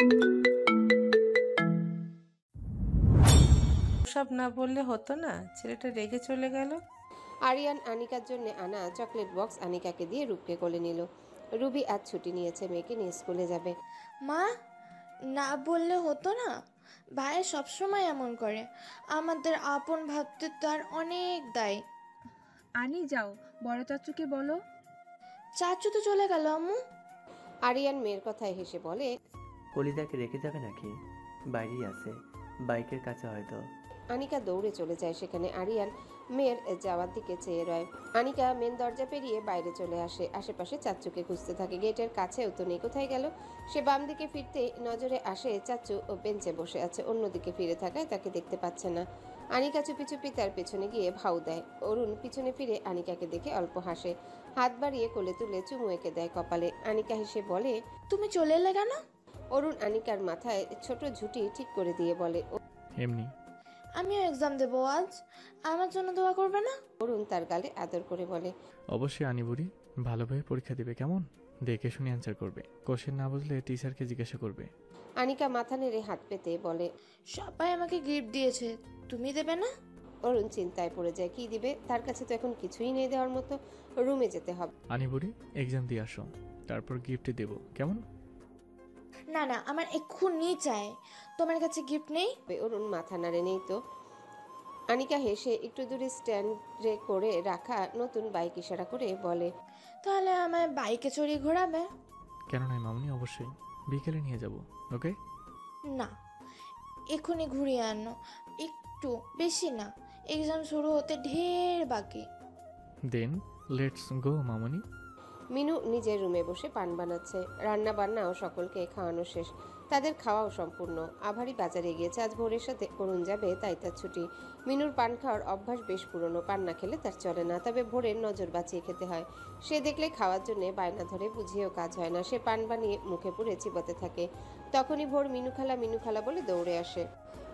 সব না বললে হতো না? ছেলেটা রেগে চলে গেল। আরিয়ান আনিকার জন্য আনা চকলেট বক্স আনিকাকে দিয়ে রূপকে কোলে নিল। রুবি আজ ছুটি নিয়েছে, মেয়েকে নিয়ে স্কুলে যাবে। মা, না বললে হতো না? ভাইয়া সবসময় এমন করে, আমাদের আপন ভাবতে তার অনেক দায়। আনি যাও, বড় চাচুকে বলো। চাচু তো চলে গেল আম্মু। আরিয়ান মেয়ের কথায় হেসে বলে, কলিজাকে রেখে যাবে নাকি? বাইরেই আছে, বাইকের কাছে হয়তো। আনিকা দৌড়ে চলে যায় সেখানে। আরিয়ান মেয়ের যাওয়ার দিকে চেয়ে রয়। আনিকা মেন দরজা পেরিয়ে বাইরে চলে আসে, আশেপাশে চাচ্চুকে খুঁজতে থাকে। গেটের কাছেও তো নেই, কোথায় গেল? সে বাম দিকে ফিরতে নজরে আসে চাচ্চু ও বেঞ্চে বসে আছে, অন্যদিকে ফিরে থাকায় তাকে দেখতে পাচ্ছে না। আনিকা চুপি চুপি তার পেছনে গিয়ে ভাউ দেয়। অরুণ পিছনে ফিরে আনিকাকে দেখে অল্প হাসে, হাত বাড়িয়ে কোলে তুলে চুমু এঁকে দেয় কপালে। আনিকা হেসে বলে, তুমি চলে এলে কেন? অরুণ আনিকার মাথায় ছোট ঝুঁটি ঠিক করে দিয়ে বলে, এমনি। আমিও এক্সাম দেবো আজ, আমার জন্য দোয়া করবে না? অরুণ তার গালে আদর করে বলে, অবশ্যই আনিবুড়ি, ভালোভাবে পরীক্ষা দিবে কেমন? দেখে শুনে অ্যান্সার করবে, কোশ্চেন না বুঝলে টিচারকে জিজ্ঞাসা করবে। আনিকা মাথা নেড়ে হাত পেতে বলে, সবাই আমাকে গিফট দিয়েছে, তুমি দেবে না? অরুণ চিন্তায় পড়ে যায়, কি দিবে? তার কাছে তো এখন কিছুই নেই দেওয়ার মতো। রুমে যেতে হবে। আনিবুড়ি, এক্সাম দিয়ে আসো, তারপর গিফট দেবো কেমন? না না, আমার এক্ষুনি চাই। তোমার কাছে গিফট নেই? অরুণ মাথা নাড়ে, নেই তো। আনিকা হেসে একটু দূরে স্ট্যান্ডে করে রাখা নতুন বাইক ইশারা করে বলে, তাহলে আমায় বাইকে চড়িয়ে ঘোরাবে? কেন নয় মামুনি, অবশ্যই, বিকেলে নিয়ে যাব। ওকে? না, এক্ষুনি ঘুরিয়ে আনো, একটু, বেশি না। এক্সাম শুরু হতে ঢের বাকি। দেন লেটস গো মামুনি। মিনু নিজের রুমে বসে পান বানাচ্ছে। রান্না বান্নাও সকলকে খাওয়ানো শেষ, তাদের খাওয়াও সম্পূর্ণ। আভারি বাজারে গিয়েছে, আজ ভোরের সাথে অরুণ যাবে, তাই তার ছুটি। মিনুর পান খাওয়ার অভ্যাস বেশ পুরনো, পান না খেলে তার চলে না, তবে ভোরের নজর বাঁচিয়ে খেতে হয়। সে দেখলে খাওয়ার জন্য বায়না ধরে, বুঝিয়েও কাজ হয় না। সে পান বানিয়ে মুখে পুরে চিবাতে থাকে। তখনই ভোর মিনু খালা বলে দৌড়ে আসে,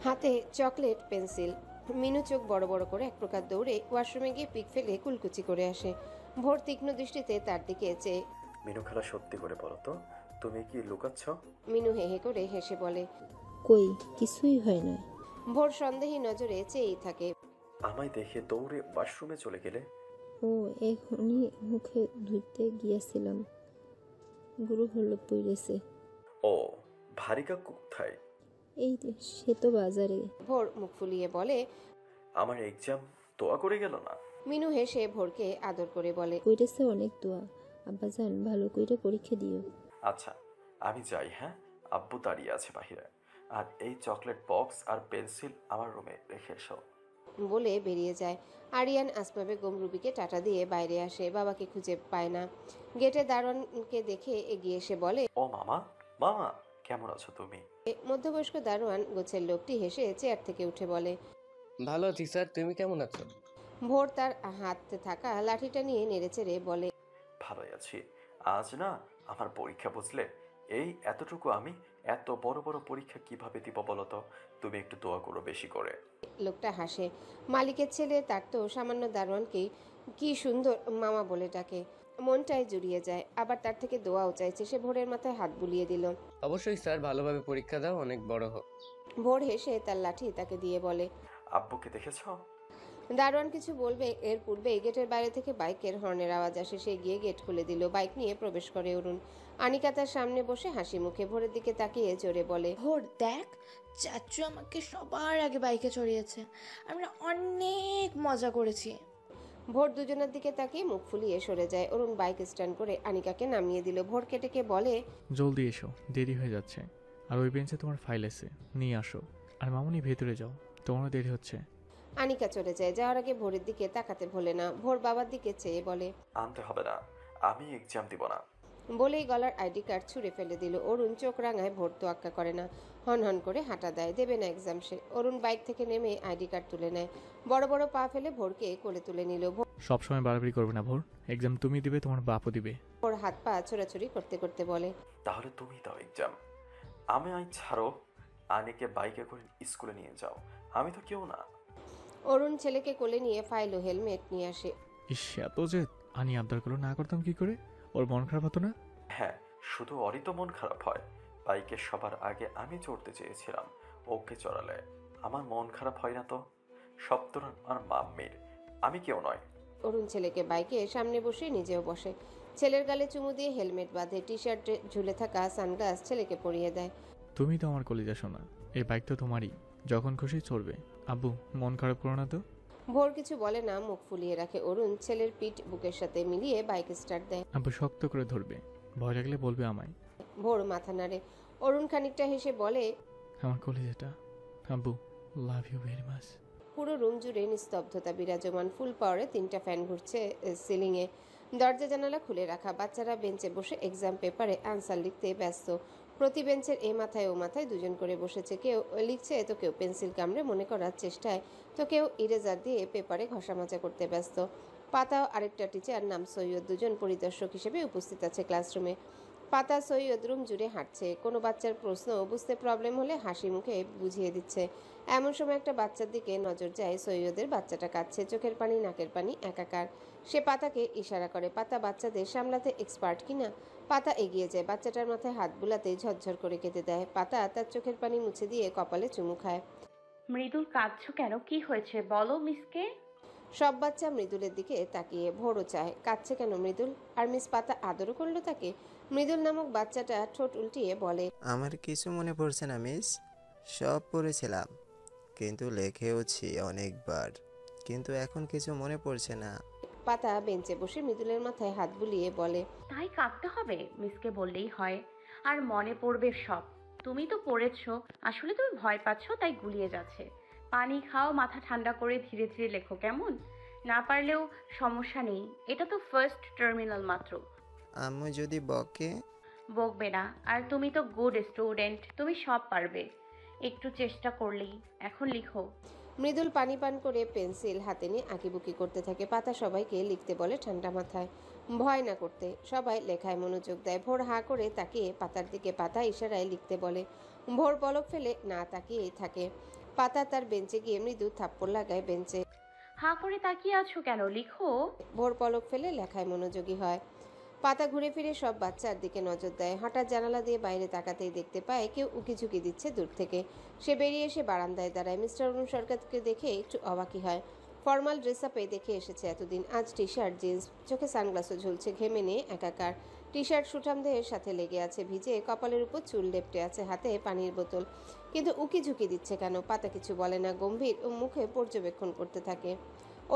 হাতে চকলেট পেন্সিল। মিনু চোখ বড় বড় করে এক প্রকার দৌড়ে ওয়াশরুমে গিয়ে পিক ফেলে কুলকুচি করে আসে। ভোর তীক্ষ্ণ দৃষ্টিতে তার দিকে চেয়ে, মিনু খালা সত্যি করে বলো তো, তুমি কি লুকাচ্ছ? মিনু হে হে করে হেসে বলে, কই, কিছুই হয় না। ভোর সন্দেহী নজরে চেয়েই থাকে। আমায় দেখে দৌড়ে ওয়াশরুমে চলে গেলে? ও, এখনই মুখে ধুইতে গিয়েছিলাম, গুরু হলো পড়েছে। ও, ভারিকা কোথায়? এই যে, সে তো বাজারে। ভোর মুখ ফুলিয়ে বলে, আমার এক্সাম তোয়া করে গেল না? মিনু হেসে ভোরকে আদর করে বলে, পড়েছে অনেক দোয়া। আব্বাজান, ভালো করে পরীক্ষা দিও। আচ্ছা, আমি যাই। হ্যাঁ, আব্বু দাঁড়িয়ে আছে বাহিরে। আর এই চকলেট বক্স আর পেন্সিল আমার রুমে রেখে এসো। বলে বেরিয়ে যায়। আরিয়ান আসমা বেগম রুবিকে টাটা দিয়ে বাইরে আসে, বাবাকে খুঁজে পায় না। গেটে দারোয়ানকে দেখে এগিয়ে এসে বলে, ও মামা, মামা কেমন আছো তুমি? মধ্যবয়স্ক দারোয়ান গোছের লোকটি হেসে চেয়ার থেকে উঠে বলে, ভালো আছি স্যার, তুমি কেমন আছো? ভোর তার হাতে থাকা লাঠিটা নিয়ে নেড়েচেড়ে বলে, ভালোই আছি। আজ না আমার পরীক্ষা, বুঝলে? এই এতটুকু আমি এত বড় বড় পরীক্ষা কিভাবে দিব বলো তো? তুমি একটু দোয়া করো বেশি করে। লোকটা হাসে। মালিকের ছেলে, তার তো সামান্য দারোয়ানকেই কি সুন্দর মামা বলে ডাকে। মনটাই জুড়িয়ে যায়, আবার তার থেকে দোয়াও চাইছে। সে ভোরের মাথায় হাত বুলিয়ে দিল। অবশ্যই স্যার, ভালোভাবে পরীক্ষা দাও, অনেক বড় হোক। ভোর হেসে তার লাঠি তাকে দিয়ে বলে, আব্বুকে দেখেছো? দারোয়ান কিছু বলবে এর পূর্বে গেটের বাইরে থেকে বাইকের হর্নের আওয়াজ আসে। সে গিয়ে গেট খুলে দিল। বাইক নিয়ে প্রবেশ করে অরুণ। আনিকা তার সামনে বসে হাসি মুখে ভোরের দিকে তাকিয়ে জোরে বলে, ভোর দেখ, চাচু আমাকে সবার আগে বাইকে চড়িয়েছে, আমরা অনেক মজা করেছি। ভোর দুজনের দিকে তাকিয়ে মুখ ফুলিয়ে সরে যায়। অরুণ বাইক স্ট্যান্ড করে আনিকাকে নামিয়ে দিল। ভোর কেটেকে বলে, জলদি এসো, দেরি হয়ে যাচ্ছে। আর ওই বেঞ্চে তোমার ফাইল আছে, নিয়ে আসো। আর মামুনি ভেতরে যাও, তোমারও দেরি হচ্ছে। আনিকা চলে যায়। যাওয়ার আগে ভোরের দিকে তাকাতে ভোলে না। ভোর বাবার দিকে চেয়ে বলে, আনতে হবে না, আমি এক্সাম দিব না। বলেই গলার আইডি কার্ড ছুঁড়ে ফেলে দিল। অরুণ চোখ রাঙায়, ভোর তো আক্কা করে না, হন হন করে হাঁটা দেয়, দেবে না এক্সাম সে। অরুণ বাইক থেকে নেমে আইডি কার্ড তুলে নেয়, বড় বড় পা ফেলে ভোরকে কোলে তুলে নিল। সবসময় বাড়াবাড়ি করবে না ভোর, এক্সাম তুমি দিবে, তোমার বাপও দিবে। ভোর হাত পা ছোড়াছুড়ি করতে করতে বলে, তাহলে তুমি দাও এক্সাম, আমি আই ছাড়ো। আনিকে বাইকে করে স্কুলে নিয়ে যাও, আমি তো কেউ না। অরুণ ছেলেকে কোলে নিয়ে ফাইল ও হেলমেট নিয়ে আসে। ইস, এত যে আনি আবদারগুলো না করতাম কি করে? ওর মন খারাপ হতো না? হ্যাঁ, শুধু ওরই তো মন খারাপ হয়, বাইকে সবার আগে আমি চড়তে চেয়েছিলাম, ওকে চড়ালে আমার মন খারাপ হয় না তো? সব তো আমার মাম্মির, আমি কেউ নয়। অরুণ ছেলেকে বাইকে সামনে বসে নিজেও বসে। ছেলের গালে চুমু দিয়ে হেলমেট বাঁধে, টি শার্টে ঝুলে থাকা সানগ্লাস ছেলেকে পরিয়ে দেয়। তুমি তো আমার কলিজা শোনা, এই বাইক তো তোমারই, যখন খুশি চড়বে। আব্বু মন খারাপ করো না তো। ভোর কিছু বলে না, মুখ ফুলিয়ে রাখে। অরুণ ছেলের পিঠ বুকের সাথে মিলিয়ে বাইক স্টার্ট দেয়। আব্বু শক্ত করে ধরবে, ভয় লাগলে বলবে আমায়। ভোর মাথা নাড়ে। অরুণ খানিকটা হেসে বলে, আমার কলিজাটা। আব্বু লাভ ইউ ভেরি মাচ। পুরো রুম জুড়ে নিস্তব্ধতা বিরাজমান। ফুল পাওয়ারে 3টা ফ্যান ঘুরছে সিলিংয়ে। দরজা জানালা খুলে রাখা। বাচ্চারা বেঞ্চে বসে এক্সাম পেপারে আনসার লিখতে ব্যস্ত। প্রতি বেঞ্চের এ মাথায় ও মাথায় দুজন করে বসেছে। কেউ লিখছে তো কেউ পেন্সিল কামড়ে মনে করার চেষ্টায়, তো কেউ ইরেজার দিয়ে পেপারে ঘষামাজা করতে ব্যস্ত। পাতা ও আরেকটা টিচার নাম সৈয়দ, দুজন পরিদর্শক হিসেবে উপস্থিত আছে ক্লাসরুমে। পাতা সৈয়দ রুম জুড়ে হাঁটছে। কোনো বাচ্চার প্রশ্ন বুঝতে প্রবলেম হলে হাসি মুখে বুঝিয়ে দিচ্ছে। এমন সময় একটা বাচ্চার দিকে নজর যায় সৈয়দের। বাচ্চাটা কাঁদছে, চোখের পানি নাকের পানি একাকার। সে পাতাকে ইশারা করে। পাতা বাচ্চাদের সামলাতে এক্সপার্ট কিনা। পাতা এগিয়ে যায়, বাচ্চাটার মাথায় হাত বুলাতে ঝরঝর করে কেঁদে দেয়। পাতা তার চোখের পানি মুছে দিয়ে কপালে চুমু খায়। মৃদুল, কাঁদছো কেন? কি হয়েছে বলো মিসকে। সব বাচ্চা মৃদুলের দিকে তাকিয়ে ভোরও চায়। কাঁদছে কেন মৃদুল? আর মিস পাতা আদরও করলো তাকে। মৃদুল নামক বাচ্চাটা ঠোঁট উল্টিয়ে বলে, আমার কিছু মনে পড়ছে না মিস, সব পড়েছিলাম, কিন্তু লেখেওছি অনেকবার, কিন্তু এখন কিছু মনে পড়ছে না। পাতা বেঞ্চে বসে মৃদুলের মাথায় হাত বুলিয়ে বলে, তাই কাঁদতে হবে? মিসকে বললেই হয়, আর মনে পড়বে সব। তুমি তো পড়েছো, আসলে তুমি ভয় পাচ্ছ তাই গুলিয়ে যাচ্ছে। পানি খাও, মাথা ঠান্ডা করে ধীরে ধীরে লেখো কেমন? না পারলেও সমস্যা নেই, এটা তো ফার্স্ট টার্মিনাল মাত্র। আম্মু যদি বকে? বকবে না, আর তুমি তো গুড স্টুডেন্ট, তুমি সব পারবে একটু চেষ্টা করলেই। এখন লিখো। মৃদুল পানি পান করে পেন্সিল হাতে নিয়ে আঁকিবুকি করতে থাকে। পাতা সবাইকে লিখতে বলে ঠান্ডা মাথায়, ভয় না করতে। সবাই লেখায় মনোযোগ দেয়। ভোর হাঁ করে তাকিয়ে পাতার দিকে, পাতা ইশারায় লিখতে বলে। ভোর পলক ফেলে না তাকিয়েই থাকে। পাতা তার বেঞ্চে গিয়ে মৃদু থাপ্পড় লাগায় বেঞ্চে। হাঁ করে তাকিয়ে আছো কেন? লিখো। ভোর পলক ফেলে লেখায় মনোযোগী হয়। পাতা ঘুরে ফিরে সব বাচ্চার দিকে নজর দেয়। হঠাৎ জানালা দিয়ে বাইরে তাকাতেই দেখতে পায় কেউ উকিঝুঁকি দিচ্ছে দূর থেকে। সে বেরিয়ে এসে বারান্দায় দাঁড়ায়। মিস্টার অরুণ সরকারকে দেখে একটু অবাকই হয়। ফর্মাল ড্রেস আপে দেখে এসেছে এতদিন, আজ টি শার্ট জিন্স, চোখে সানগ্লাসও ঝুলছে, ঘেমে নিয়ে একাকার। টি শার্ট সুঠাম দেহের সাথে লেগে আছে, ভিজে কপালের উপর চুল লেপটে আছে, হাতে পানির বোতল। কিন্তু উকিঝুঁকি দিচ্ছে কেন? পাতা কিছু বলে না, গম্ভীর মুখে পর্যবেক্ষণ করতে থাকে।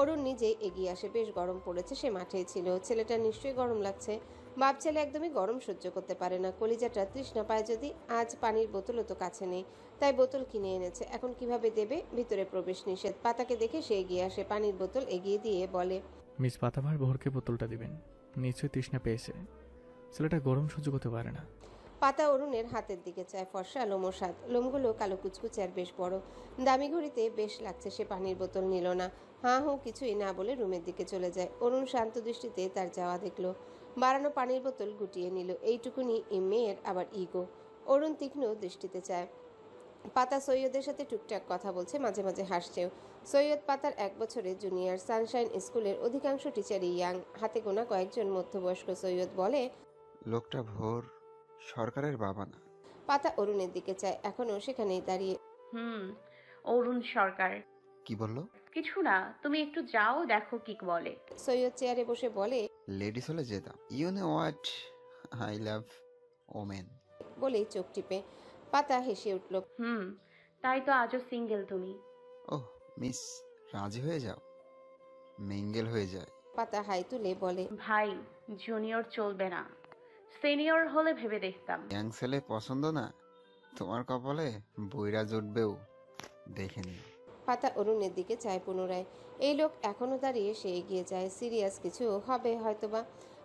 অরুণ নিজে এগিয়ে আসে। বেশ গরম পড়েছে, সে মাঠেই ছিল। ছেলেটা নিশ্চয়ই গরম লাগছে। বাপ ছেলে একদমই গরম সহ্য করতে পারে না। কলিজাটা তৃষ্ণা পায় যদি। আজ পানির বোতলও তো কাছে নেই, তাই বোতল কিনে এনেছে। এখন কিভাবে দেবে? ভিতরে প্রবেশ নিষেধ। পাতাকে দেখে সে এগিয়ে আসে, পানির বোতল এগিয়ে দিয়ে বলে, মিস পাতাভার ভোরকে বোতলটা দিবেন, নিশ্চয়ই তৃষ্ণা পেয়েছে, ছেলেটা গরম সহ্য করতে পারে না। পাতা অরুণের হাতের দিকে চায়। ফর্সা লোমশ হাত, লোমগুলো কালো কুচকুচে আর বেশ বড়। দামি ঘড়িতে বেশ লাগছে। সে পানির বোতল নিল না, হাঁ হুঁ কিছুই না বলে রুমের দিকে চলে যায়। অরুণ শান্ত দৃষ্টিতে তার যাওয়া দেখলো। বাড়ানো পানির বোতল গুটিয়ে নিল। এইটুকুনি মেয়ের আবার ইগো। অরুণ তীক্ষ্ণ দৃষ্টিতে চায়। পাতা সৈয়দের সাথে টুকটাক কথা বলছে, মাঝে মাঝে হাসছেও। সৈয়দ পাতার 1 বছরের জুনিয়র। সানশাইন স্কুলের অধিকাংশ টিচারই ইয়াং, হাতে গোনা কয়েকজন মধ্যবয়স্ক। সৈয়দ বলে, লোকটা ভোর সরকারের বাবা না? পাতা অরুণের দিকে চায়, এখনো সেখানেই দাঁড়িয়ে। অরুণ সরকার। কি বললো? কিছু না, তুমি একটু যাও, দেখো কি বলে। সৈয়দ চেয়ারে বসে বলে, লেডিস হলে যেতাম। You know what, I love women. বলেই চোখ টিপে। পাতা হেসে উঠল। তাই তো আজও সিঙ্গেল তুমি। ওহ মিস, রাজি হয়ে যাও, মিঙ্গেল হয়ে যায়। পাতা হাই তুলে বলে, ভাই জুনিয়র চলবে না, সিনিয়র হলে ভেবে দেখতাম। ইয়াং ছেলে পছন্দ না? তোমার কপালে বইরা জুটবেও, দেখে নিও। পাতা অরুণের দিকে চায় পুনরায়। এই লোক এখনো দাঁড়িয়ে, সে এগিয়ে যায়। সিরিয়াস কিছু হবে হয়তোবা।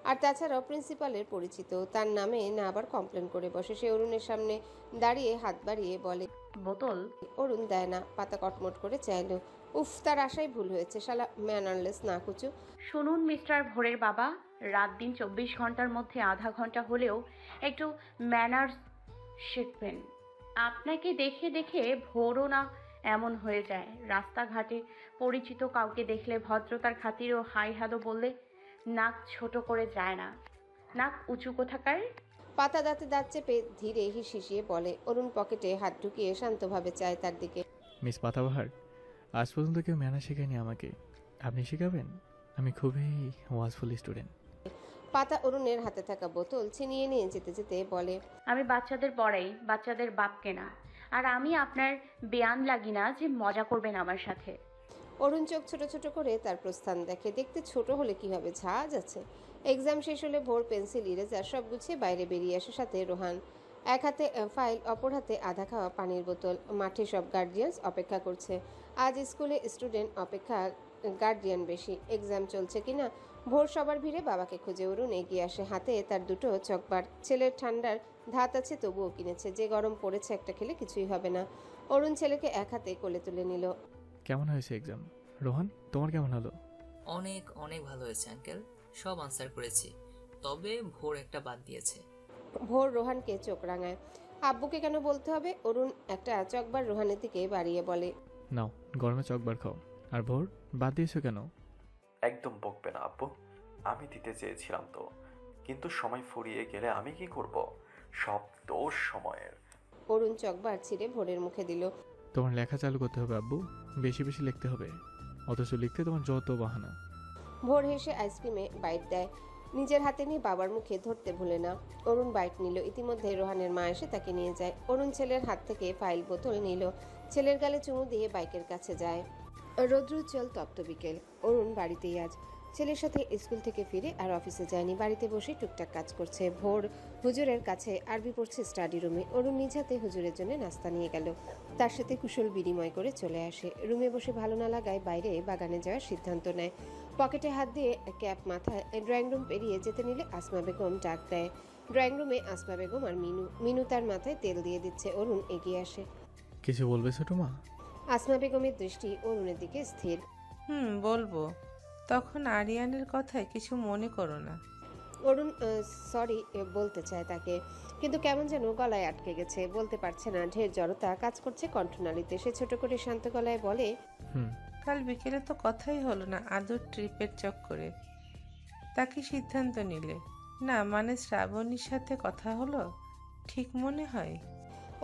আর তাছাড়াও প্রিন্সিপালের পরিচিত, তার নামে না আবার কমপ্লেন করে বসে। সে অরুণের সামনে দাঁড়িয়ে হাত বাড়িয়ে বলে, বোতল। অরুণ দেয় না। পাতা কটমট করে চাইলো। উফ, তার আশাই ভুল হয়েছে। শালা ম্যানারলেস না কুচু। শুনুন মিস্টার ভোরের বাবা, রাত দিন 24 ঘন্টার মধ্যে আধা ঘন্টা হলেও একটু ম্যানার্স শিখবেন। আপনাকে দেখে দেখে ভোরও না এমন হয়ে যায়। রাস্তাঘাটে পরিচিত কাউকে দেখলে ভদ্রতার খাতিরেও হাই হ্যালো বললে নাক ছোট করে যায় না। নাক উঁচু কোথাকার। পাতা দাঁতে দাঁত চেপে ধীরে হিসিয়ে বলে। অরুণ পকেটে হাত ঢুকিয়ে শান্তভাবে চায় তার দিকে। মিস পাতাবাহার, আজ পর্যন্ত কেউ ম্যানার শেখায়নি আমাকে, আপনি শেখাবেন? আমি খুবই ওয়াজফুল স্টুডেন্ট। পাতা অরুণের হাতে থাকা বোতল ছিনিয়ে নিয়ে যেতে যেতে বলে, আমি বাচ্চাদের পড়াই, বাচ্চাদের বাপকে না। আর আমি আপনার বেয়ান লাগি না যে মজা করবেন আমার সাথে। অরুণ চোখ ছোট ছোট করে তার প্রস্থান দেখে। দেখতে ছোট হলে কি হবে, ঝাঁজ আছে। এক্সাম শেষ হলে ভোর পেন্সিল ইরেজার সব গুছিয়ে বাইরে বেরিয়ে আসে সাথে রোহান। এক হাতে ফাইল, অপর হাতে আধা খাওয়া পানির বোতল। মাঠে সব গার্ডিয়ানস অপেক্ষা করছে। আজ স্কুলে স্টুডেন্ট অপেক্ষা গার্ডিয়ান বেশি। এক্সাম চলছে কিনা ভোর সবার ভিড়ে বাবাকে খুঁজে অরুণ এগিয়ে আসে। হাতে তার দুটো চকবার। ছেলের ঠান্ডার ধাত আছে তবুও কিনেছে। যে গরম পড়েছে একটা খেলে কিছুই হবে না। অরুণ ছেলেকে এক হাতে কোলে তুলে নিল। কেমন হয়েছে এক্সাম? রোহান, তোমার কেমন হলো? অনেক অনেক ভালো হয়েছে আঙ্কেল, সব আনসার করেছি, তবে ভোর একটা বাদ দিয়েছে। ভোর রোহানকে চোখ রাঙায়। আব্বুকে কেন বলতে হবে? অরুণ একটা চকবার রোহানের দিকে বাড়িয়ে বলে, নাও গরমে চকবার খাও। আর ভোর, বাদ দিয়েছো কেন? একদম বকবে না আব্বু, আমি দিতে চেয়েছিলাম তো, কিন্তু সময় ফুরিয়ে গেলে আমি কি করব? সব দোষ সময়ের। অরুণ চকবার ছিঁড়ে ভোরের মুখে দিল। তোমার লেখা চালু করতে হবে আব্বু, বেশি বেশি লিখতে হবে, অথচ লিখতে তোমার যত বাহানা। ভোর হেসে আইসক্রিমে বাইট দেয়। নিজের হাতে নিয়ে বাবার মুখে ধরতে ভুলে না। অরুণ বাইট নিল। ইতিমধ্যে রোহানের মা এসে তাকে নিয়ে যায়। অরুণ ছেলের হাত থেকে ফাইল বোতল নিল। ছেলের গালে চুমু দিয়ে বাইকের কাছে যায়। রৌদ্রোজ্জ্বল তপ্ত বিকেল। অরুণ বাড়িতেই আজ। ছেলের সাথে স্কুল থেকে ফিরে আর অফিসে যায়নি, বাড়িতে বসে টুকটাক কাজ করছে। ভোর হুজুরের কাছে আরবি পড়ছে স্টাডি রুমে। অরুণ নিজ হাতে হুজুরের জন্য নাস্তা নিয়ে গেল। তার সাথে কুশল বিনিময় করে চলে আসে। রুমে বসে ভালো না লাগায় বাইরে বাগানে যাওয়ার সিদ্ধান্ত নেয়। পকেটে হাত দিয়ে ক্যাপ মাথায় ড্রয়িং রুম পেরিয়ে যেতে নিলে আসমা বেগম ডাক দেয়। ড্রয়িং রুমে আসমা বেগম আর মিনু তার মাথায় তেল দিয়ে দিচ্ছে। অরুণ এগিয়ে আসে। কিছু বলবে ছোট মা? আসমা বেগমের দৃষ্টি অরুণের দিকে স্থির। বলবো। তখন আরিয়ানের কথায় কিছু মনে করো না। অরুণ সরি বলতে চায় তাকে, কিন্তু কেমন যেন গলায় আটকে গেছে, বলতে পারছে না। ঢের জড়তা কাজ করছে কণ্ঠনালীতে। সে ছোট করে শান্ত গলায় বলে, কাল বিকেলে তো কথাই হলো না আদর ট্রিপের চক্করে। তা কি সিদ্ধান্ত নিলে? না মানে শ্রাবণীর সাথে কথা হলো, ঠিক মনে হয়?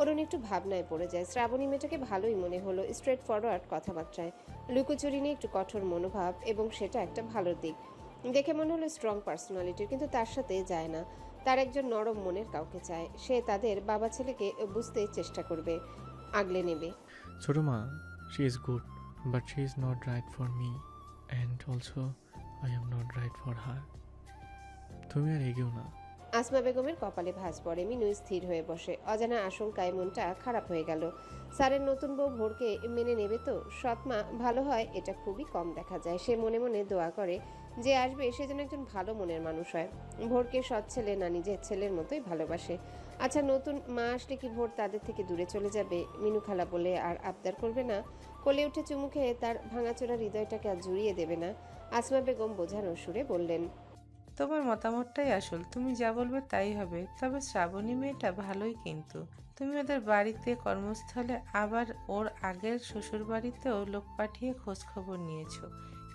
অরুণ একটু ভাবনায় পড়ে যায়। শ্রাবণী মেয়েটাকে ভালোই মনে হলো, স্ট্রেট ফরওয়ার্ড কথাবার্তায়, লুকোচুরি নিয়ে একটু কঠোর মনোভাব, এবং সেটা একটা ভালো দিক। দেখে মনে হলো স্ট্রং পার্সোনালিটির, কিন্তু তার সাথে যায় না। তার একজন নরম মনের কাউকে চায়। সে তাদের বাবা ছেলেকে বুঝতে চেষ্টা করবে, আগলে নেবে। ছোট মা, she is good, but she is not right for me, and also I am not right for her. তুমি আর এগিয়েও না। আসমা বেগমের কপালে ভাঁজ পড়ে। মিনু স্থির হয়ে বসে। অজানা আশঙ্কায় মনটা খারাপ হয়ে গেল। স্যারের নতুন বউ ভোরকে মেনে নেবে তো? সৎমা ভালো হয় এটা খুবই কম দেখা যায়। সে মনে মনে দোয়া করে যে আসবে সে যেন একজন ভালো মনের মানুষ হয়। ভোরকে সৎ ছেলে না নিজের ছেলের মতোই ভালোবাসে। আচ্ছা, নতুন মা আসলে কি ভোর তাদের থেকে দূরে চলে যাবে? মিনু খালা বলে আর আবদার করবে না? কোলে উঠে চুমু খেয়ে তার ভাঙাচোরা হৃদয়টাকে আর জুড়িয়ে দেবে না? আসমা বেগম বোঝানোর সুরে বললেন, তোমার মতামতটাই আসল, তুমি যা বলবে তাই হবে। তবে শ্রাবণী মেয়েটা ভালোই, কিন্তু তুমি ওদের বাড়িতে কর্মস্থলে আবার ওর আগের শ্বশুর বাড়িতেও লোক পাঠিয়ে খোঁজ খবর নিয়েছো,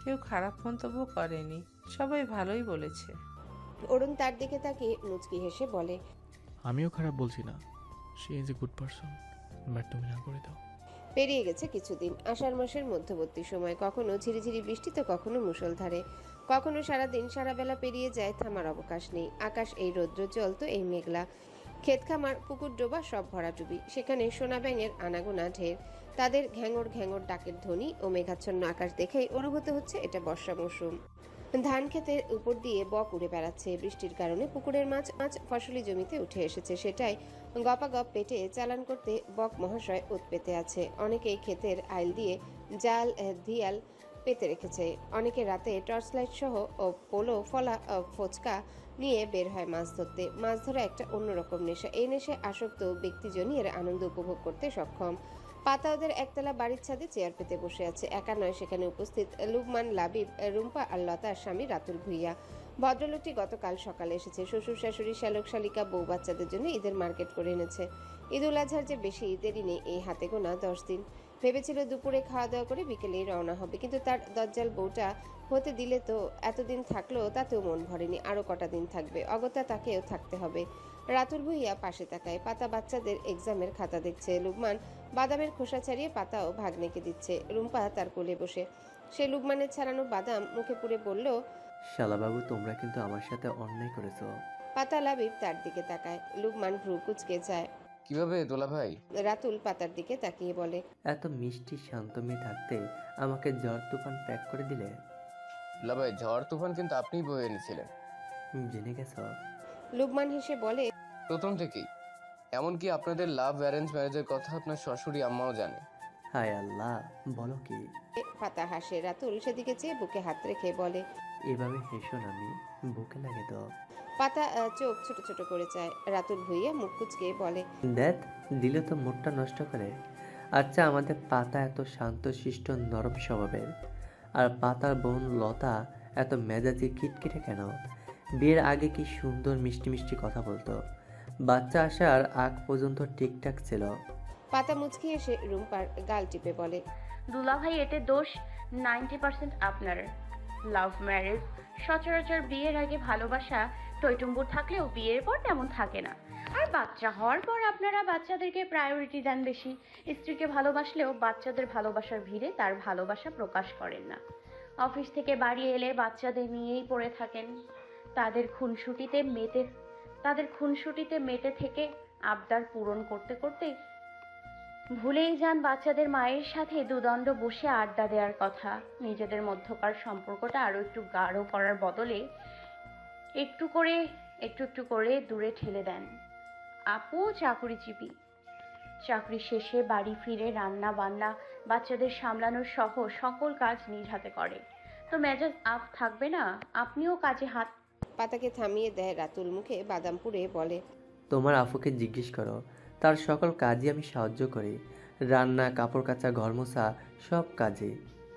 কেউ খারাপ মন্তব্য করেনি, সবাই ভালোই বলেছে। অরুণ তার দিকে তাকিয়ে মুচকি হেসে বলে, আমিও খারাপ বলছি না, she is a good person, but তুমি না করে দাও। পেরিয়ে গেছে কিছুদিন। আষাঢ় মাসের মধ্যবর্তী সময়। কখনো ঝিরিঝিরি বৃষ্টি তো কখনো মুষলধারে। কখনো সারাদিন সারা বেলা পেরিয়ে যায়, থামার অবকাশ নেই। আকাশ এই রৌদ্রোজ্জ্বল তো এই মেঘলা। ক্ষেত খামার, পুকুর ডোবা সব ভরাডুবি। সেখানে সোনা ব্যাঙের আনাগোনা ঢের। তাদের ঘ্যাঙর ঘ্যাঙর ডাকের ধ্বনি ও মেঘাচ্ছন্ন আকাশ দেখেই অনুভূত হচ্ছে এটা বর্ষা মৌসুম। ধান ক্ষেতের উপর দিয়ে বক উড়ে বেড়াচ্ছে। বৃষ্টির কারণে পুকুরের মাছ ফসলি জমিতে উঠে এসেছে। সেটাই গপাগপ পেটে চালান করতে বক মহাশয় ওত পেতে আছে। অনেকেই ক্ষেতের আইল দিয়ে জাল দিয়াল পেতে রেখেছে। অনেকে রাতে টর্চ লাইট সহ ও পোলো ফলা ফোচকা নিয়ে বের হয় মাছ ধরতে। মাছ ধরা একটা অন্যরকম নেশা। এই নেশায় আসক্ত ব্যক্তিজনই এর আনন্দ উপভোগ করতে সক্ষম। পাতা ওদের একতলা বাড়ির ছাদে চেয়ার পেতে বসে আছে। একা নয়, সেখানে উপস্থিত লুকমান, লাবিব, রুম্পা আর লতার স্বামী রাতুল ভুইয়া। ভদ্রলোকটি গতকাল সকালে এসেছে। শ্বশুর শাশুড়ি, শ্যালক শালিকা, বউ বাচ্চাদের জন্য ঈদের মার্কেট করে এনেছে। ঈদ উল আজহার যে বেশি ঈদেরই নেই, এই হাতে গোনা 10 দিন। ভেবেছিল দুপুরে খাওয়া দাওয়া করে বিকেলেই রওনা হবে, কিন্তু তার দজ্জাল বউটা হতে দিলে তো এতদিন থাকলো, তাতেও মন ভরেনি। আরও কটা দিন থাকবে, অগত্যা তাকেও থাকতে হবে। রাতুল ভুইয়া পাশে তাকায়। পাতা বাচ্চাদের এক্সামের খাতা দেখছে। লুকমান বাদামের খোসা ছাড়িয়ে পাতাও ভাগ্নেকে দিচ্ছে। রুম্পা তার কোলে বসে। সে লুকমানের ছাড়ানো বাদাম মুখে পুরে বলল, শালাবাবু তোমরা কিন্তু আমার সাথে অন্যায় করেছো। পাতা লাবিব তার দিকে তাকায়। লুকমান ভ্রু কুচকে যায়। কিভাবে দোলা ভাই? রাতুল পাতার দিকে তাকিয়ে বলে, এত মিষ্টি শান্ত মেয়ে থাকতে আমাকে ঝড় তুফান প্যাক করে দিলে। দোলা ভাই, ঝড় তুফান কিন্তু আপনিই বয়ে এনেছিলেন। জেনে গেছো? লুকমান হেসে বলে, প্রথম থেকেই। এমনকি আপনাদের লাভ অ্যারেঞ্জ ম্যারেজের কথা আপনার শাশুড়ি আম্মাও জানে। হায় আল্লাহ, বলো কি? পাতা হাসে। রাতুল সেদিকে চেয়ে বুকে হাত রেখে বলে, এভাবে হেসো না, আমি বুকে লাগে তো। পাতা চোখ ছোট ছোট করে চায়। রাতুল ভুইয়া মুখ কুচকে বলে, দেখ দিলে তো মুডটা নষ্ট করে। আচ্ছা আমাদের পাতা এত শান্ত শিষ্ট নরম স্বভাবের, আর পাতার বোন লতা এত মেজাজি খিটখিটে কেন? বিয়ের আগে কি সুন্দর মিষ্টি মিষ্টি কথা বলতো, বাচ্চা আসার আগ পর্যন্ত ঠিকঠাক ছিল। পাতা মুচকি এসে রুম্পার গাল টিপে বলে, দুলাভাই এতে দোষ 90% আপনার। লাভ ম্যারেজ সচরাচর বিয়ের আগে ভালোবাসা টইটুম্বুর থাকলেও বিয়ের পর তেমন থাকে না। আর বাচ্চা হওয়ার পর আপনারা বাচ্চাদেরকে প্রায়োরিটি দেন বেশি। স্ত্রীকে ভালোবাসলেও বাচ্চাদের ভালোবাসার ভিড়ে তার ভালোবাসা প্রকাশ করেন না। অফিস থেকে বাড়ি এলে বাচ্চাদের নিয়েই পড়ে থাকেন। তাদের খুনসুটিতে মেতে থেকে আবদার পূরণ করতে করতে ভুলেই যান বাচ্চাদের মায়ের সাথে দুদণ্ড বসে আড্ডা দেওয়ার কথা। নিজেদের মধ্যকার সম্পর্কটা আরও একটু গাঢ় করার বদলে একটু একটু করে দূরে ঠেলে দেন। আপু চাকরিজীবী, চাকরি শেষে বাড়ি ফিরে রান্না বান্না বাচ্চাদের সামলানোর সহ সকল কাজ নিজ হাতে করে। তো মেজাজ আপ থাকবে না? আপনিও কাজে হাত। পাতাকে থামিয়ে দেয় রাতুল। মুখে বাদাম পুড়ে বলে, তোমার আফুকে জিজ্ঞেস করো, তার সকল কাজই আমি সাহায্য করি। রান্না, কাপড় কাচা, ঘর মোছা, সব কাজে।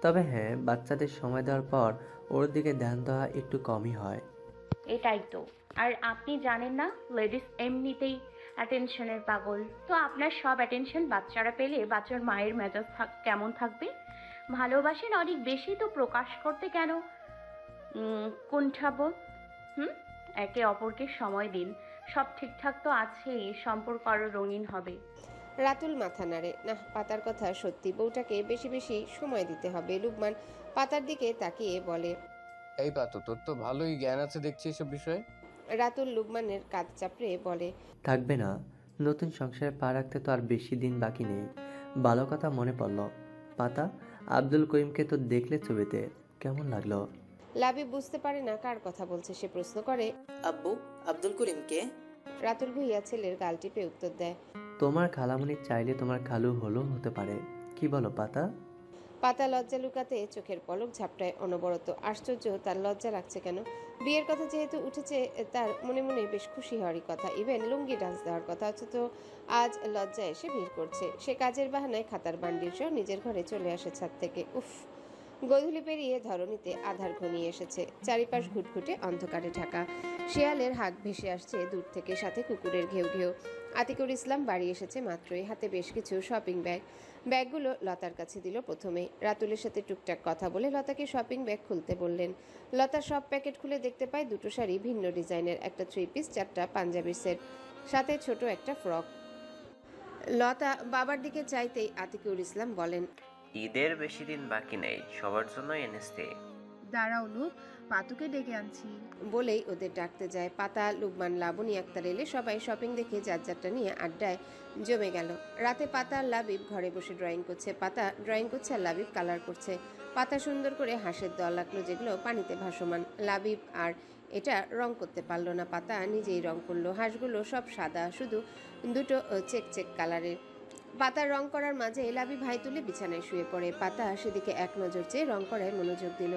তবে হ্যাঁ, বাচ্চাদের সময় দেওয়ার পর ওর দিকে ধ্যান দেওয়া একটু কমই হয়। এটাই তো। আর আপনি জানেন না, লেডিস এমনিতেই অ্যাটেনশনের পাগল। তো আপনার সব অ্যাটেনশন বাচ্চারা পেলে বাচ্চার মায়ের মেজাজ কেমন থাকবে? ভালোবাসেন অনেক বেশি, তো প্রকাশ করতে কেন কুণ্ঠাবোধ? একে অপরকে সময় দিন, সব ঠিকঠাক তো আছেই, সম্পর্ক আরও রঙিন হবে। রাতুল মাথা নাড়ে। না, পাতার কথা সত্যি, বউটাকে বেশি বেশি সময় দিতে হবে। লুকমান পাতার দিকে তাকিয়ে বলে, এই পাতু, তোর তো ভালোই জ্ঞান আছে দেখছি এসব বিষয়ে। রাতুল লুকমানের কাঁধ চাপড়ে বলে, থাকবে না? নতুন সংসারে পা রাখতে তো আর বেশি দিন বাকি নেই। ভালো কথা মনে পড়ল, পাতা আব্দুল করিমকে তো দেখলে ছবিতে, কেমন লাগলো? লাবি বুঝতে পারে না কার কথা বলছে। সে প্রশ্ন করে, আব্বু, আব্দুল করিম কে? রাতুল ভুইয়া ছেলের গাল টিপে উত্তর দেয়, তোমার খালামণি চাইলে তোমার খালু হলেও হতে পারে। কি বলো পাতা? পাতা লজ্জা লুকাতে চোখের পলক ঝাপটায় অনবরত। আশ্চর্য, তার লজ্জা লাগছে কেন? বিয়ের কথা যেহেতু উঠেছে, তার মনে মনে বেশ খুশি হওয়ারই কথা, ইভেন লুঙ্গি ডান্স দেওয়ার কথা। অথচ আজ লজ্জা এসে ভিড় করছে। সে কাজের বাহানায় খাতার বান্ডিল সহ নিজের ঘরে চলে আসে ছাদ থেকে। উফ, গোধূলি পেরিয়ে ধরণীতে আধার ঘনিয়ে এসেছে। চারিপাশ ঘুটঘুটে অন্ধকারে ঢাকা। শেয়ালের হাঁক ভেসে আসছে দূর থেকে, সাথে কুকুরের ঘেউ ঘেউ। আতিকুর ইসলাম বাড়ি এসেছে মাত্রই, হাতে বেশ কিছু শপিং ব্যাগ। ব্যাগগুলো লতার কাছে দিল প্রথমে। রাতুলের সাথে টুকটাক কথা বলে লতাকে শপিং ব্যাগ খুলতে বললেন। লতা সব প্যাকেট খুলে দেখতে পায় দুটো শাড়ি ভিন্ন ডিজাইনের, একটা 3 পিস, 4টা পাঞ্জাবির সেট, সাথে ছোট একটা ফ্রক। লতা বাবার দিকে চাইতেই আতিকুর ইসলাম বলেন, ঈদের বেশি দিন বাকি নেই, সবার জন্য এনেছি। দাঁড়াও লোক, পাতুকে ডেকে আনছি। বলেই ওদের ডাকতে যায়। পাতা, লুকমান, লাবণী আক্তার এলে সবাই শপিং দেখে যার যারটা নিয়ে আড্ডায় জমে গেল। রাতে পাতা আর লাবিব ঘরে বসে ড্রয়িং করছে। পাতা ড্রয়িং করছে আর লাবিব কালার করছে। পাতা সুন্দর করে হাঁসের দল আঁকলো, যেগুলো পানিতে ভাসমান। লাবিব আর এটা রং করতে পারলো না, পাতা নিজেই রং করলো। হাঁসগুলো সব সাদা, শুধু দুটো চেক চেক কালারের। পাতার রং করার মাঝে লাবিব ভাই তুলে বিছানায় শুয়ে পড়ে। পাতা সেদিকে এক নজর চেয়ে রং করায় মনোযোগ দিল।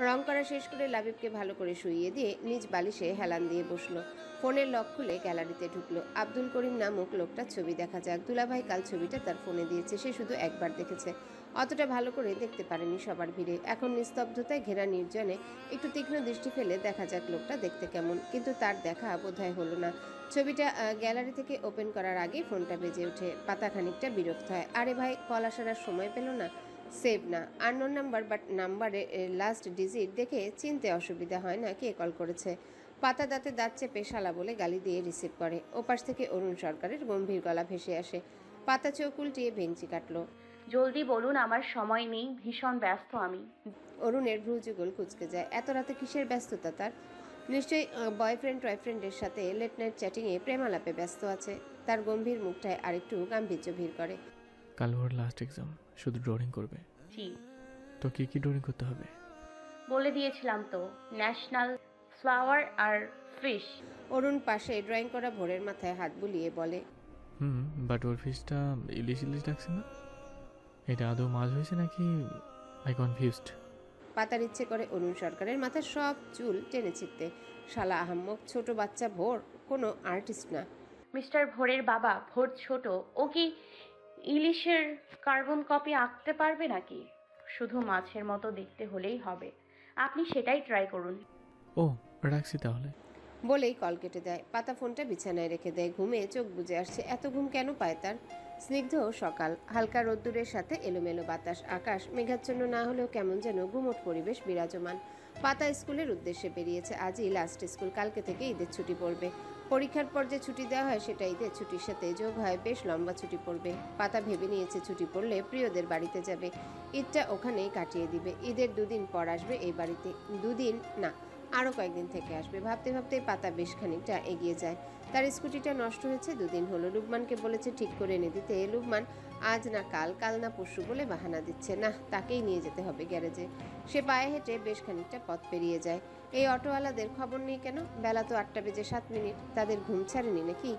রং করা শেষ করে লাবিবকে ভালো করে শুইয়ে দিয়ে নিজ বালিশে হেলান দিয়ে বসলো। ফোনের লক খুলে গ্যালারিতে ঢুকলো। আব্দুল করিম নামক লোকটার ছবি দেখা যাক। দুলাভাই কাল ছবিটা তার ফোনে দিয়েছে, সে শুধু একবার দেখেছে, অতটা ভালো করে দেখতে পারেনি সবার ভিড়ে। এখন নিস্তব্ধতায় ঘেরা নির্জনে একটু তীক্ষ্ণ দৃষ্টি ফেলে দেখা যাক লোকটা দেখতে কেমন, কিন্তু তার দেখা বোধহয় হলো না। ছবিটা গ্যালারি থেকে ওপেন করার আগেই ফোনটা বেজে ওঠে। পাতা খানিকটা বিরক্ত হয়। আরে ভাই, কল আসার আর সময় পেল না? সেভ না, আননোন নাম্বার, বাট নাম্বারে লাস্ট ডিজিট দেখে চিনতে অসুবিধা হয় না কে কল করেছে। পাতা দাঁতে দাঁত চেপে শালা বলে গালি দিয়ে রিসিভ করে। ওপাশ থেকে অরুণ সরকারের গম্ভীর গলা ভেসে আসে। পাতা চোখ উল্টিয়ে ভেঙচি কাটলো। জলদি বলুন, আমার সময় নেই, ভীষণ ব্যস্ত আমি। অরুণের ভ্রুযুগল কুঁচকে যায়। এত রাতে কিসের ব্যস্ততা তার? নিশ্চয়ই বয়ফ্রেন্ড টয়ফ্রেন্ডের সাথে লেট নাইট চ্যাটিংয়ে প্রেমালাপে ব্যস্ত আছে। তার গম্ভীর মুখটায় আরেকটু গাম্ভীর্য ভিড় করে। কাল ওর লাস্ট এক্সাম, শুধু ড্রয়িং করবে। জি। তো কি কি ড্রয়িং করতে হবে? বলে দিয়েছিলাম তো, ন্যাশনাল ফ্লাওয়ার আর ফিশ। অরুণ পাশে ড্রয়িং করা ভোরের মাথায় হাত বুলিয়ে বলে, বাট ওর ফিশটা ইলিশ ইলিশ ডাকছে না, এটা আদৌ মাছ হয়েছে নাকি? I confused. পাতার ইচ্ছে করে অরুণ সরকারের মাথার সব চুল টেনে ছিঁড়তে। শালা আহাম্মক, ছোট বাচ্চা ভোর কোনো আর্টিস্ট না। মিস্টার ভোরের বাবা, ভোর ছোট, ও কি ইলিশের কার্বন কপি আঁকতে পারবে নাকি? শুধু মাছের মতো দেখতে হলেই হবে, আপনি সেটাই ট্রাই করুন। ও, রাখছি তাহলে। বলেই কল কেটে দেয়। পাতা ফোনটা বিছানায় রেখে দেয়। ঘুমে চোখ বুজে আসছে। এত ঘুম কেন পায় তার? স্নিগ্ধ সকাল, হালকা রোদ্দুরের সাথে এলোমেলো বাতাস, আকাশ মেঘাচ্ছন্ন না হলেও কেমন যেন গুমোট পরিবেশ বিরাজমান। পাতা স্কুলের উদ্দেশ্যে বেরিয়েছে। আজই লাস্ট স্কুল, কালকে থেকে ঈদের ছুটি পড়বে। পরীক্ষার পর যে ছুটি দেওয়া হয় সেটা ঈদের ছুটির সাথে যোগ হয়, বেশ লম্বা ছুটি পড়বে। পাতা ভেবে নিয়েছে ছুটি পড়লে প্রিয়দের বাড়িতে যাবে, ঈদটা ওখানেই কাটিয়ে দিবে। ঈদের 2 দিন পর আসবে এই বাড়িতে। 2 দিন না, আরও কয়েকদিন থেকে আসবে। ভাবতে ভাবতে পাতা বেশ খানিকটা এগিয়ে যায়। তার স্কুটিটা নষ্ট হয়েছে 2 দিন হলো। লুকমানকে বলেছে ঠিক করে এনে দিতে। লুকমান আজ না কাল, কাল না পরশু বলে বাহানা দিচ্ছে। না, তাকেই নিয়ে যেতে হবে গ্যারেজে। সে পায়ে হেঁটে বেশ খানিকটা পথ পেরিয়ে যায়। এই অটোওয়ালাদের খবর নেই কেন? বেলা তো 8টা বেজে 7 মিনিট। তাদের ঘুম ছাড়েনি নাকি?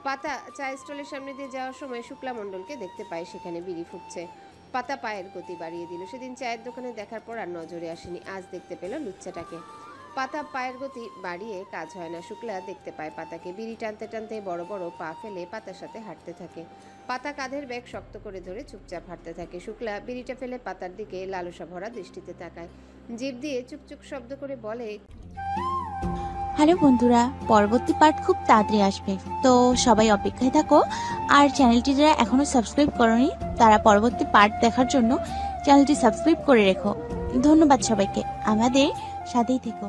পাতা চা স্টলের সামনে দিয়ে যাওয়ার সময় শুক্লা মণ্ডলকে দেখতে পায় সেখানে বিড়ি ফুটছে। পাতা পায়ের গতি বাড়িয়ে দিল। সেদিন চায়ের দোকানে দেখার পর আর নজরে আসেনি, আজ দেখতে পেল লুচ্চাটাকে। পাতা পায়ের গতি বাড়িয়ে কাজ হয় না। শুক্লা দেখতে পায় পাতাকে। বিড়ি টানতে টানতে বড় বড় পা ফেলে পাতার সাথে হাঁটতে থাকে। পাতা কাঁধের ব্যাগ শক্ত করে ধরে চুপচাপ হাঁটতে থাকে। শুক্লা বিড়িটা ফেলে পাতার দিকে লালসা ভরা দৃষ্টিতে তাকায়। জিভ দিয়ে চুকচুক শব্দ করে বলে, হ্যালো বন্ধুরা, পরবর্তী পার্ট খুব তাড়াতাড়ি আসবে, তো সবাই অপেক্ষায় থাকো। আর চ্যানেলটি যারা এখনো সাবস্ক্রাইব করোনি তারা পরবর্তী পার্ট দেখার জন্য চ্যানেলটি সাবস্ক্রাইব করে রেখো। ধন্যবাদ সবাইকে, আমাদের সাথেই থেকো।